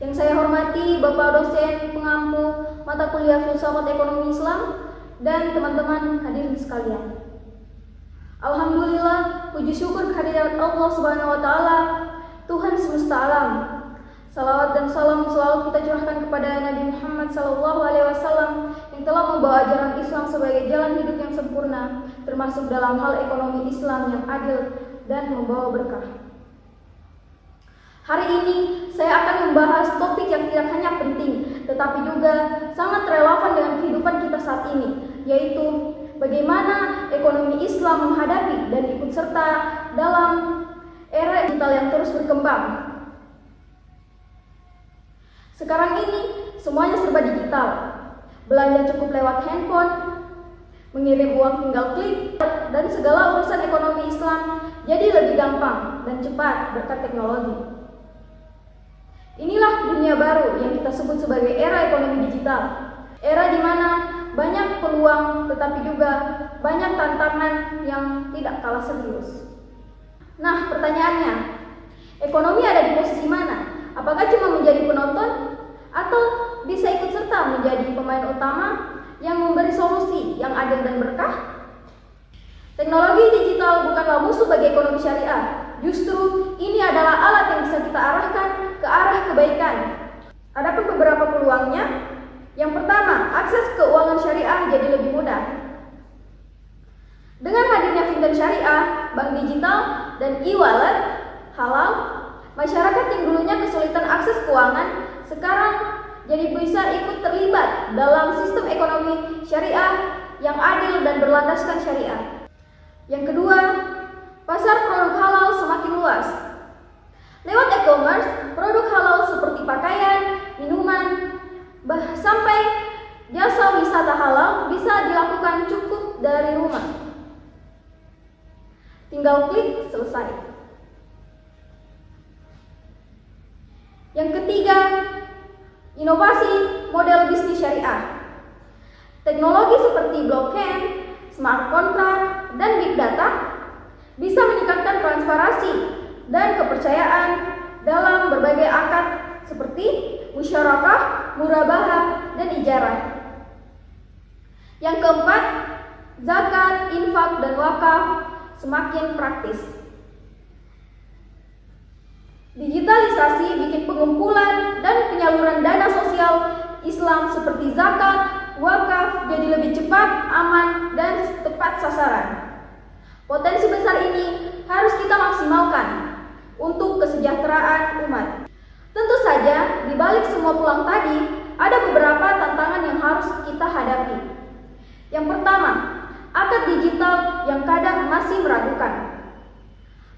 Yang saya hormati Bapak dosen pengampu mata kuliah Filsafat Ekonomi Islam dan teman-teman hadirin sekalian. Alhamdulillah, puji syukur kehadirat Allah Subhanahu wa taala, Tuhan semesta alam. Salawat dan salam selalu kita curahkan kepada Nabi Muhammad SAW yang telah membawa ajaran Islam sebagai jalan hidup yang sempurna, termasuk dalam hal ekonomi Islam yang adil dan membawa berkah. Hari ini saya akan membahas topik yang tidak hanya penting, tetapi juga sangat relevan dengan kehidupan kita saat ini, yaitu bagaimana ekonomi Islam menghadapi dan ikut serta dalam era digital yang terus berkembang. Sekarang ini semuanya serba digital. Belanja cukup lewat handphone, mengirim uang tinggal klik, dan segala urusan ekonomi Islam jadi lebih gampang dan cepat berkat teknologi. Inilah dunia baru yang kita sebut sebagai era ekonomi digital. Era di mana banyak peluang tetapi juga banyak tantangan yang tidak kalah serius. Nah, pertanyaannya, ekonomi ada di posisi mana? Apakah cuma menjadi penonton atau bisa ikut serta menjadi pemain utama yang memberi solusi yang adil dan berkah? Teknologi digital bukanlah musuh bagi ekonomi syariah. Justru ini adalah alat yang bisa kita arahkan ke arah kebaikan. Adapun beberapa peluangnya. Yang pertama, akses keuangan syariah jadi lebih mudah. Dengan hadirnya fintech syariah, bank digital, dan e-wallet halal, masyarakat yang dulunya kesulitan akses keuangan sekarang jadi bisa ikut terlibat dalam sistem ekonomi syariah yang adil dan berlandaskan syariah. Yang kedua, pasar produk halal semakin luas. Lewat e-commerce, produk halal seperti pakaian, minuman, sampai jasa wisata halal bisa dilakukan cukup dari rumah. Tinggal klik, selesai. Yang ketiga, inovasi model bisnis syariah. Teknologi seperti blockchain, smart contract, dan big data bisa meningkatkan transparansi dan kepercayaan dalam berbagai akad seperti musyarakah, murabahah, dan ijarah. Yang keempat, zakat, infak, dan wakaf semakin praktis. Digitalisasi bikin pengumpulan dan penyaluran dana sosial Islam seperti zakat, wakaf jadi lebih cepat, aman, dan tepat sasaran. Potensi besar ini harus kita maksimalkan untuk kesejahteraan umat. Tentu saja, di balik semua peluang tadi, ada beberapa tantangan yang harus kita hadapi. Yang pertama, akad digital yang kadang masih meragukan.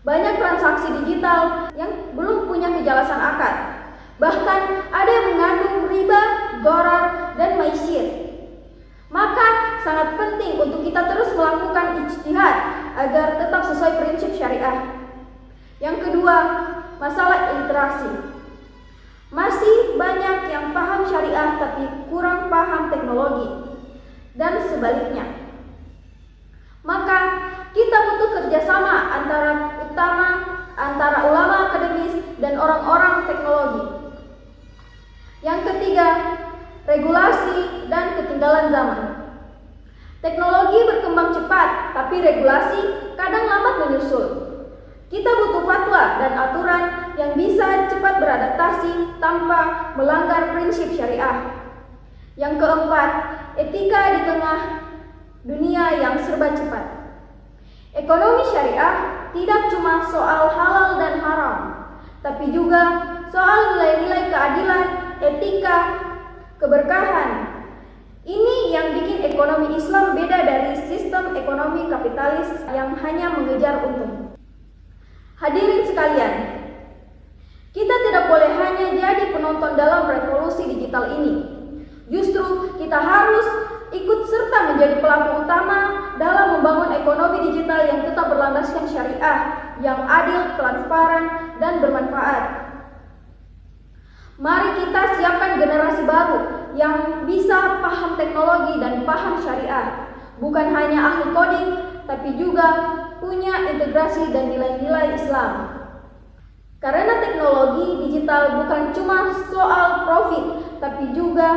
Banyak transaksi digital yang belum punya kejelasan akad. Bahkan ada yang mengandung riba, gharar, dan maisir. Maka sangat penting untuk kita terus melakukan ijtihad agar tetap sesuai prinsip syariah. Yang kedua, masalah literasi. Masih banyak yang paham syariah tapi kurang paham teknologi, dan sebaliknya. Maka kita butuh kerjasama antara ulama akademis dan orang-orang teknologi. Yang ketiga, regulasi dan ketinggalan zaman. Teknologi berkembang cepat, tapi regulasi kadang lambat menyusul. Kita butuh fatwa dan aturan yang bisa cepat beradaptasi tanpa melanggar prinsip syariah. Yang keempat, etika di tengah dunia yang serba cepat. Ekonomi syariah tidak cuma soal halal dan haram, tapi juga soal nilai-nilai keadilan, etika, keberkahan. Ini yang bikin ekonomi Islam beda dari sistem ekonomi kapitalis yang hanya mengejar untung. Hadirin sekalian, kita tidak boleh hanya jadi penonton dalam revolusi digital ini. Justru kita harus ikut serta menjadi pelaku utama dalam membangun ekonomi digital yang tetap berlandaskan syariah, yang adil, transparan, dan bermanfaat. Mari kita siapkan generasi baru yang bisa paham teknologi dan paham syariah, bukan hanya ahli coding, tapi juga punya integrasi dan nilai-nilai Islam. Karena teknologi digital bukan cuma soal profit, tapi juga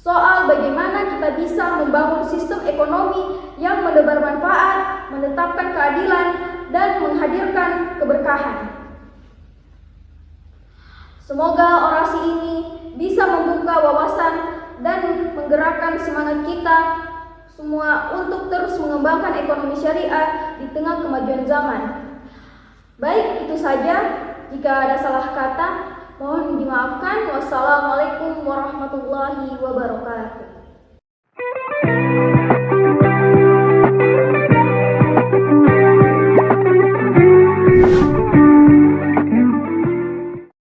soal bagaimana kita bisa membangun sistem ekonomi yang menebar manfaat, menetapkan keadilan, dan menghadirkan keberkahan. Semoga orasi ini bisa membuka wawasan dan menggerakkan semangat kita semua untuk terus mengembangkan ekonomi syariah di tengah kemajuan zaman. Baik, itu saja. Jika ada salah kata, mohon dimaafkan. Wassalamualaikum warahmatullahi wabarakatuh.